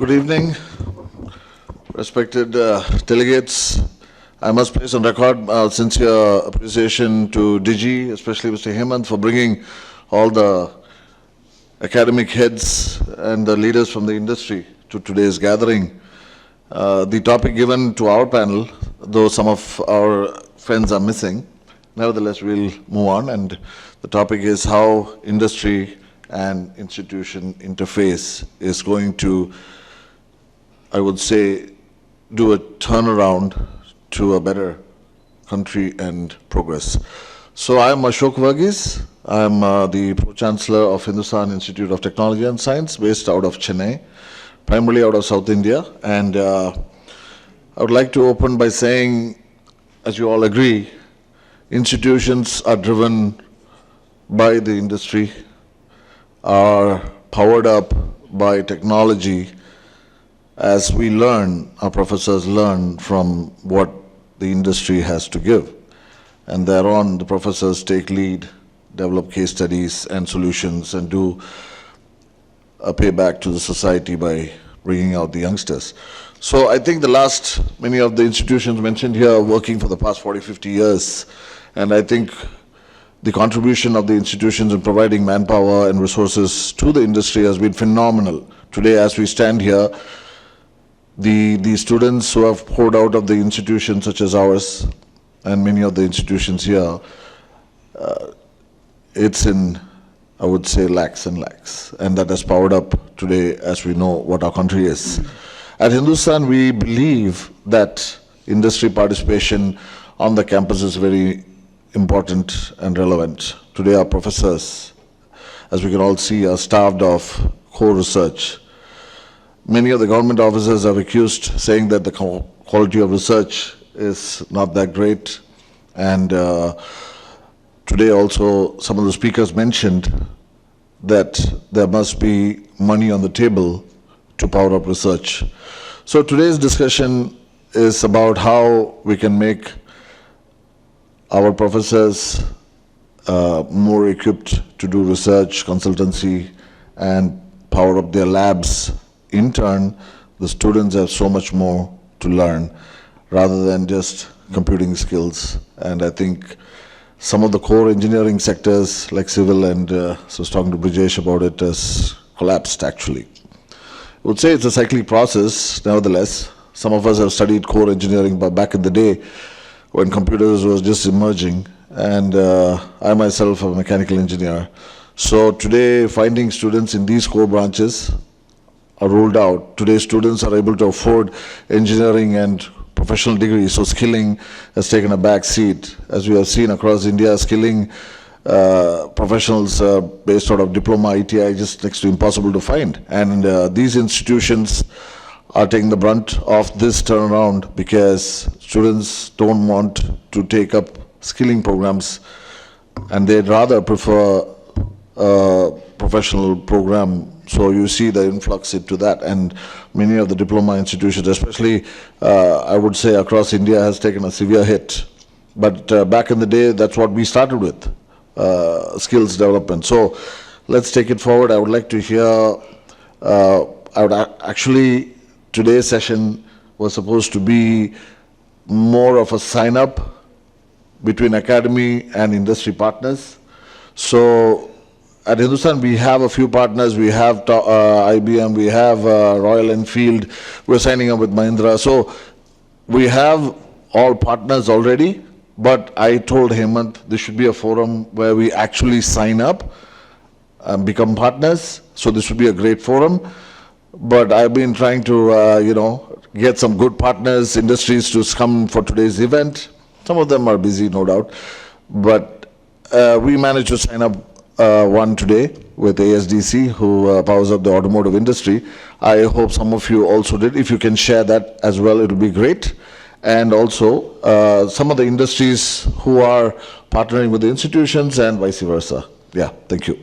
Good evening, respected delegates. I must place on record sincere appreciation to Digi, especially Mr. Hemant, for bringing all the academic heads and the leaders from the industry to today's gathering. The topic given to our panel, though some of our friends are missing, nevertheless we'll move on, and the topic is how industry and institution interface is going to, I would say, do a turnaround to a better country and progress. So I'm Ashok Verghese. I'm the Pro-Chancellor of Hindustan Institute of Technology and Science, based out of Chennai, primarily out of South India. And I would like to open by saying, as you all agree, institutions are driven by the industry, are powered up by technology. As we learn, our professors learn from what the industry has to give. And thereon, the professors take lead, develop case studies and solutions, and do a payback to the society by bringing out the youngsters. So I think many of the institutions mentioned here are working for the past 40, 50 years. And I think the contribution of the institutions in providing manpower and resources to the industry has been phenomenal. Today, as we stand here, the students who have poured out of the institutions such as ours and many of the institutions here, it's in, I would say, lakhs and lakhs. And that has powered up today as we know what our country is. At Hindustan, we believe that industry participation on the campus is very important and relevant. Today our professors, as we can all see, are starved of core research. Many of the government officers have accused, saying that the quality of research is not that great. And today also some of the speakers mentioned that there must be money on the table to power up research. So today's discussion is about how we can make our professors more equipped to do research, consultancy, and power up their labs. In turn, the students have so much more to learn rather than just computing skills. And I think some of the core engineering sectors like civil, and so I was talking to Brijesh about it, has collapsed actually. I would say it's a cyclic process. Nevertheless, some of us have studied core engineering back in the day when computers was just emerging, and I myself am a mechanical engineer. So today, finding students in these core branches are ruled out. Today, students are able to afford engineering and professional degrees, so skilling has taken a back seat. As we have seen across India, skilling professionals based out of diploma, ITI, just next to impossible to find. And these institutions are taking the brunt of this turnaround because students don't want to take up skilling programs, and they'd rather prefer a professional program. So you see the influx into that, and many of the diploma institutions, especially I would say across India, has taken a severe hit. But back in the day, that's what we started with, skills development. So let's take it forward. I would like to hear, today's session was supposed to be more of a sign-up between academy and industry partners. So at Hindustan, we have a few partners. We have IBM, we have Royal Enfield, we're signing up with Mahindra. So we have all partners already, but I told Hemant this should be a forum where we actually sign up and become partners. So this would be a great forum. But I've been trying to, get some good partners, industries to come for today's event. Some of them are busy, no doubt. But we managed to sign up one today with ASDC, who powers up the automotive industry. I hope some of you also did. If you can share that as well, it will be great. And also some of the industries who are partnering with the institutions and vice versa. Yeah, thank you.